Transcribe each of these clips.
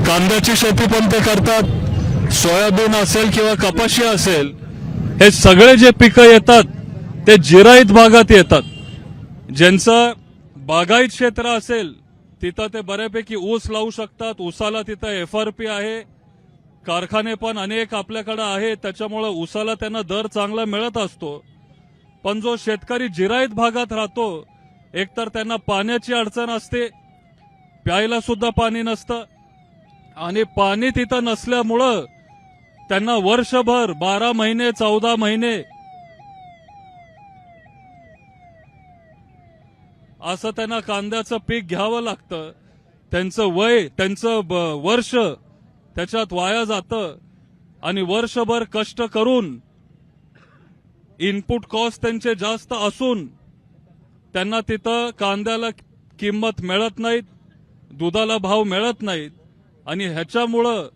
कांद्याची शेती पण ते करतात, सोयाबीन असेल किंवा कपाशी असेल, हे सगळे जे पिकं येतात ते जिरायत भागात येतात. ज्यांचं बागायत क्षेत्र असेल तिथं ते बऱ्यापैकी ऊस लावू शकतात. ऊसाला तिथं FRP आहे, कारखाने पण अनेक आपल्याकडे आहेत, त्याच्यामुळे ऊसाला त्यांना दर चांगला मिळत असतो. पण जो शेतकरी जिरायत भागात राहतो, एकतर त्यांना पाण्याची अडचण असते, प्यायला सुद्धा पाणी नसतं, आणि पाणी तिथं नसल्यामुळं त्यांना वर्षभर 12 महिने 14 महिने असं त्यांना कांद्याचं पीक घ्यावं लागतं. त्यांचं वय, त्यांचं वर्ष त्याच्यात वाया जातं, आणि वर्षभर कष्ट करून इनपुट कॉस्ट त्यांचे जास्त असून त्यांना तिथं कांद्याला किंमत मिळत नाहीत, दुधाला भाव मिळत नाहीत. आणि ह्याच्यामुळं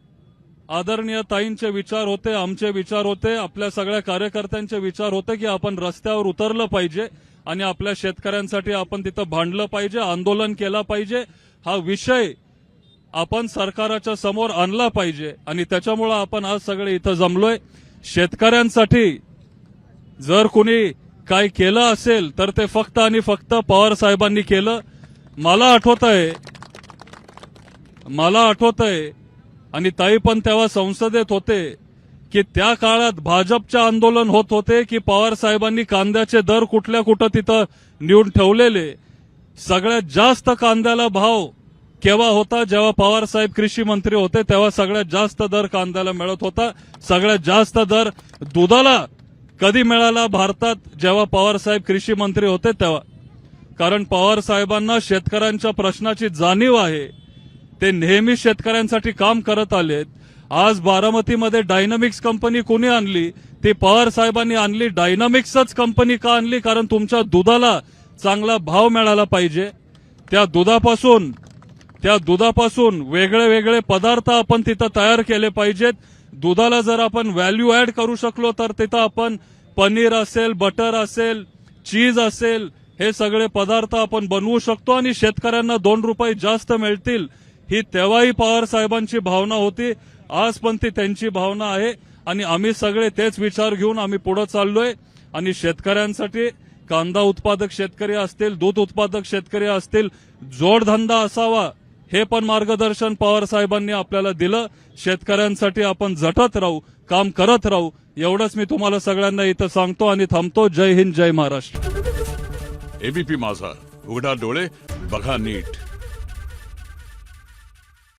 आदरणीय ताईंचे विचार होते, आमचे विचार होते, आपल्या सगळ्या कार्यकर्त्यांचे विचार होते की आपण रस्त्यावर उतरलं पाहिजे आणि आपल्या शेतकऱ्यांसाठी आपण तिथं भांडलं पाहिजे, आंदोलन केलं पाहिजे. हा विषय आपण सरकारच्या समोर आणला पाहिजे, आणि त्याच्यामुळं आपण आज सगळे इथं जमलोय. शेतकऱ्यांसाठी जर कोणी काय केलं असेल तर ते फक्त आणि फक्त पवार साहेबांनी केलं. मला आठवतंय आणि ताई पण तेव्हा संसदेत होते की त्या काळात भाजपचे आंदोलन होत होते की पवार साहेबांनी कांद्याचे दर कुठं तिथं नेऊन ठेवलेले. सगळ्यात जास्त कांद्याला भाव केव्हा होता? जेव्हा पवार साहेब कृषी मंत्री होते तेव्हा सगळ्यात जास्त दर कांद्याला मिळत होता. सगळ्यात जास्त दर दुधाला कधी मिळाला भारतात? जेव्हा पवार साहेब कृषी मंत्री होते तेव्हा. कारण पवार साहेबांना शेतकऱ्यांच्या प्रश्नाची जाणीव आहे, ते नेहमी शेतकऱ्यांसाठी काम करत आलेत. आज बारामतीमध्ये डायनामिक्स कंपनी कोणी आणली? ती पवार साहेबांनी आणली. डायनामिक्सच कंपनी का आणली? कारण तुमच्या दुधाला चांगला भाव मिळाला पाहिजे. त्या दुधापासून वेगळे वेगळे पदार्थ आपण तिथं तयार केले पाहिजेत. दुधाला जर आपण व्हॅल्यू ऍड करू शकलो तर तिथं आपण पनीर असेल, बटर असेल, चीज असेल, हे सगळे पदार्थ आपण बनवू शकतो आणि शेतकऱ्यांना 2 रुपये जास्त मिळतील. ही तेव्हाही पवार साहेबांची भावना होती, आज पण ती त्यांची भावना आहे, आणि आम्ही सगळे तेच विचार घेऊन आम्ही पुढे चाललोय. आणि शेतकऱ्यांसाठी कांदा उत्पादक शेतकरी असतील, दूध उत्पादक शेतकरी असतील, जोडधंदा असावा हे पण मार्गदर्शन पवार साहेबांनी आपल्याला दिलं. शेतकऱ्यांसाठी आपण झटत राहू, काम करत राहू, एवढंच मी तुम्हाला सगळ्यांना इथं सांगतो आणि थांबतो. जय हिंद, जय महाराष्ट्र. ABP माझा, उघडा डोळे बघा नीट.